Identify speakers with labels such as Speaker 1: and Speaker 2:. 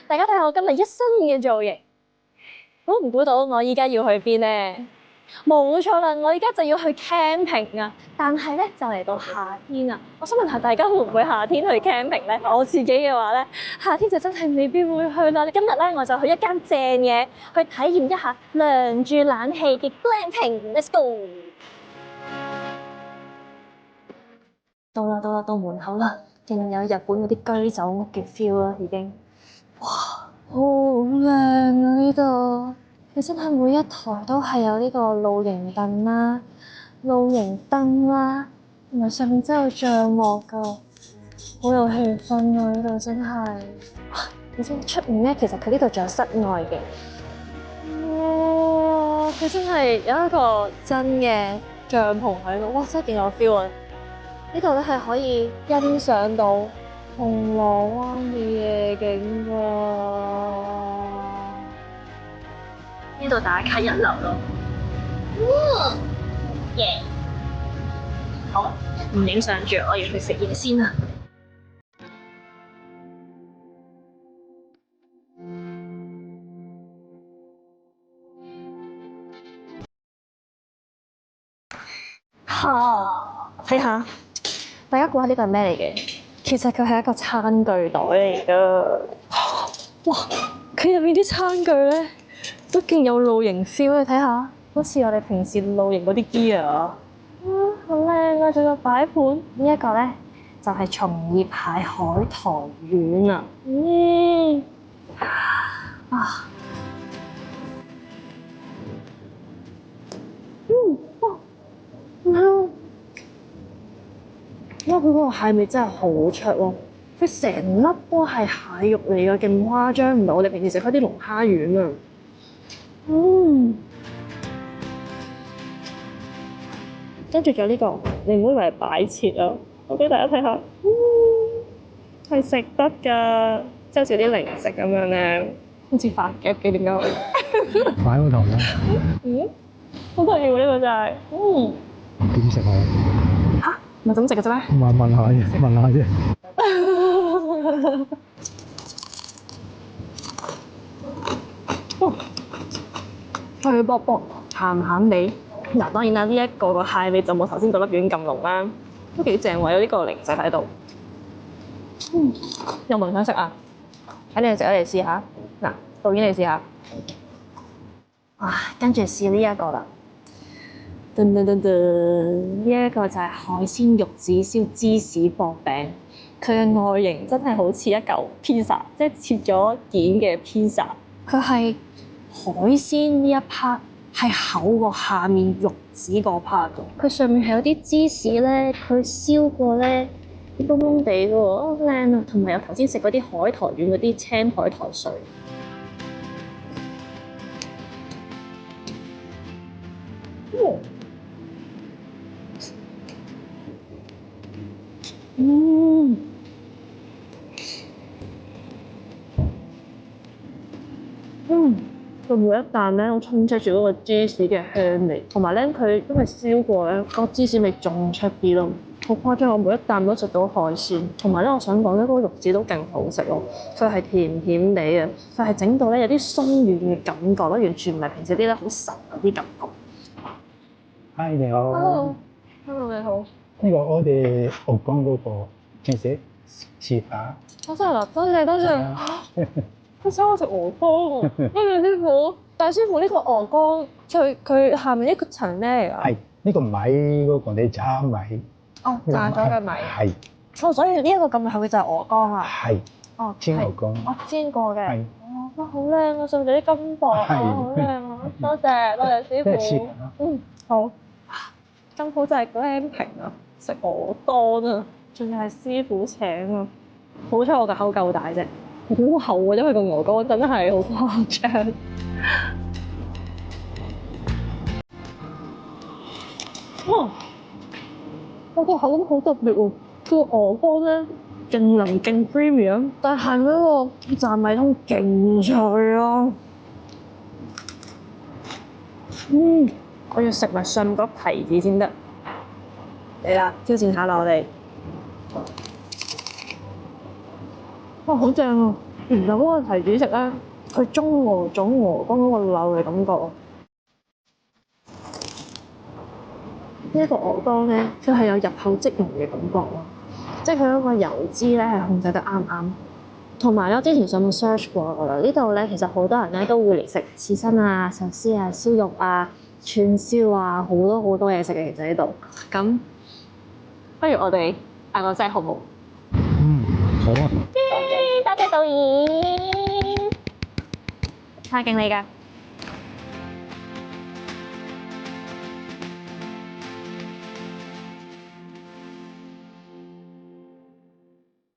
Speaker 1: 大家睇下我今日一身嘅造型，估唔估到我依家要去邊呢？冇錯啦，我依家就要去 camping 啊！但係咧就嚟到夏天啊，我想問下大家會唔會夏天去 camping 咧？我自己嘅話咧，夏天就真係未必會去啦。今日咧我就去一間正嘢，去體驗一下涼住冷氣嘅 glamping。Let's go！ 到門口啦，見有日本嗰啲居酒屋嘅 feel 啦，已經。哇，好靚啊呢度！佢真係每一台都係有呢個露營凳啦、露營燈啦，同埋上面真係有帳幕㗎，好有氣氛啊！呢度真係。你知出面咧，其實佢呢度仲有室外嘅。哇！佢真係有一個真嘅帳篷喺度，哇！真係幾有 feel 啊！呢度咧係可以欣賞到銅鑼灣嘅夜景㗎。呢度打卡一流咯。耶！好，唔影相住，我要去食嘢先啦。睇下，大家估下呢個係咩嚟嘅？其實佢係一個餐具袋嚟㗎。哇！佢入面啲餐具咧都勁有露營 feel，你睇下，好似我哋平時露營嗰啲 gear 啊。好靚啊！仲有擺盤。呢一個咧就係松葉蟹海苔丸啊。哇！佢嗰個蟹味真係好出喎，佢成粒都係蟹肉嚟㗎，勁誇張，唔係我哋平時食開啲龍蝦丸啊。跟住仲有呢個，你唔好以為係擺設啊，我俾大家睇下，係食得㗎，即係好似啲零食咁樣咧，好似飯夾嘅點解會？
Speaker 2: 擺個頭啦。
Speaker 1: 好得意喎呢個真係。
Speaker 2: 點食啊？
Speaker 1: 嚇，唔係咁食嘅啫咩？
Speaker 2: 問下啫，問下啫。
Speaker 1: 脆卜卜，鹹鹹地。嗱，當然啦，呢一個個蟹味就冇頭先嗰粒丸咁濃啦，都幾正喎，有呢個零食喺度。有冇人想食啊？睇你食啊，你試下。嗱，導演你試下。跟住試呢一個啦。呢一個就係海鮮玉子燒芝士薄餅，佢嘅外形真係好似一嚿 pizza，即係切咗件嘅 pizza。佢係海鮮呢一 part 係厚過下面玉子嗰 part 嘅，佢上面係有啲芝士咧，佢燒過咧，燶燶地嘅喎，好靚啊！同埋有頭先食嗰啲海苔丸嗰啲青海苔碎。佢每一啖咧，都充斥住嗰個芝士嘅香味，同埋咧佢因為燒過咧，個芝士味仲出啲咯，好誇張！我每一啖都食到海鮮，同埋咧我想講咧，嗰個肉子都勁好食咯，佢係甜甜地嘅，佢係整到咧有啲鬆軟嘅感覺咯，完全唔係平時啲咧好實嗰啲感覺。
Speaker 2: Hi，你好。
Speaker 1: Hello，你好。
Speaker 2: 呢個我哋鵝肝嗰個平時試下。
Speaker 1: 真係啦，多謝。佢想我食鵝肝喎，跟住師傅，但係師傅呢個鵝肝，佢下面呢個層咩嚟㗎？
Speaker 2: 係呢個米嗰個你炸米。
Speaker 1: 炸咗嘅米。
Speaker 2: 係。
Speaker 1: 所以呢一個咁厚嘅就係鵝肝啊。
Speaker 2: 係。煎鵝肝。煎過嘅。係。
Speaker 1: 哇，好靚啊！上面啲金箔啊，好靚啊！多謝師傅。好。咁好就係 glamping 啊，食鵝肝啊，仲要係師傅請啊，好彩我個口夠大啫。好厚啊，因為個鵝肝真係好誇張。我個口感好特別喎，個鵝肝咧勁腍勁 creamy 但係嗰個炸米通勁脆啊！我要食埋上面嗰皮子先得。嚟啦，挑戰下啦我哋。哇，好正啊！然後嗰個提子食咧，佢中和咗鵝肝嗰個漏嘅感覺。呢一個鵝肝咧，佢係有入口即溶嘅感覺咯，即係佢嗰個油脂咧係控制得啱啱。同埋咧，之前上網 search 過㗎啦，呢度咧其實好多人咧都會嚟食刺身啊、壽司啊、燒肉啊、串燒啊，好多好多嘢食嘅其實呢度。咁不如我哋嗌個劑好唔好？
Speaker 2: 好啊。
Speaker 1: 多謝導演，太勁你㗎！